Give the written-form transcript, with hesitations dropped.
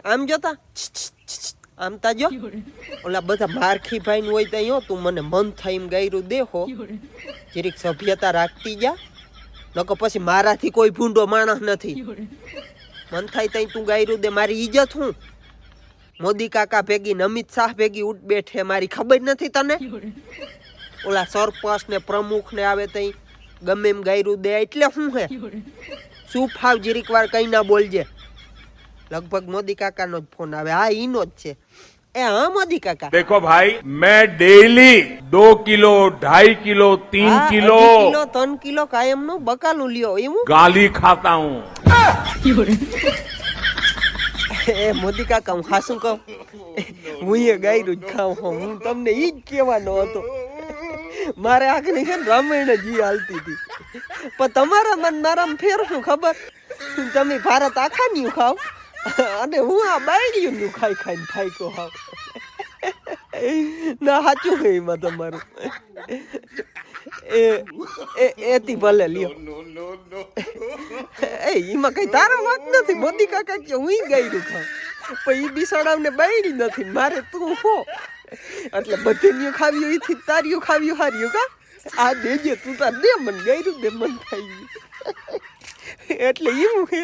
આમ જોતા આમ તા જો ઓલા બધા મારખી ભાઈ નું હોય ત્યાં તું મને મન થાય એમ ગાયરું દેહો જરીક સભ્યતા રાખતી જા નકો પછી મારાથી કોઈ ભૂંડો માણસ નથી મન થાય ત્યાં તું ગાયરું દે મારી ઈજ્જત હું મોદી કાકા ભેગી અમિત શાહ ભેગી ઉઠ બેઠે મારી ખબર નથી તને ઓલા સરપંચ ને પ્રમુખ ને આવે તઈ ગમે એમ ગાયરું દે એટલે શું હે શું ફાવ જરીક વાર કઈ ના બોલજે लगभग मोदी काका नो फोन आवे हाँ ईनो ज छे ए हाँ मोदी काका देखो भाई मैं daily 2 kilo 2.5 kilo 3 kilo 3 kilo कायम नो बकालू लियो एवं गाली खाता हूँ ए मोदी काका हूँ हासू कहूं हूँ ये गायरू ज खाऊं हूँ तमने ई ज कहेवानो हतो मारे आखरी है रामायण जी हालती थी पर तमारा मन माराम फेर शुं खबर तमे भारत आखा न्यू खाओ અને હું આ બાયડીયું ખાઈ ખાઈને થાક્યો હાવ ના સાચું છે એમાં તમારું એથી ભલે લ્યો એ એમાં કઈ તારો વાંક નથી મોદી કાકા કે હું ગાયરું ખાઉં પણ એ બિસાડાવને બાયડી નથી મારે તું હો એટલે બધે ખાવ્યું એથી તાર્યું ખાવ્યું હાર્યું કા આ દેજે તું તાર દે મને ગાયરું દે મન ખાઈ એટલે એવું છે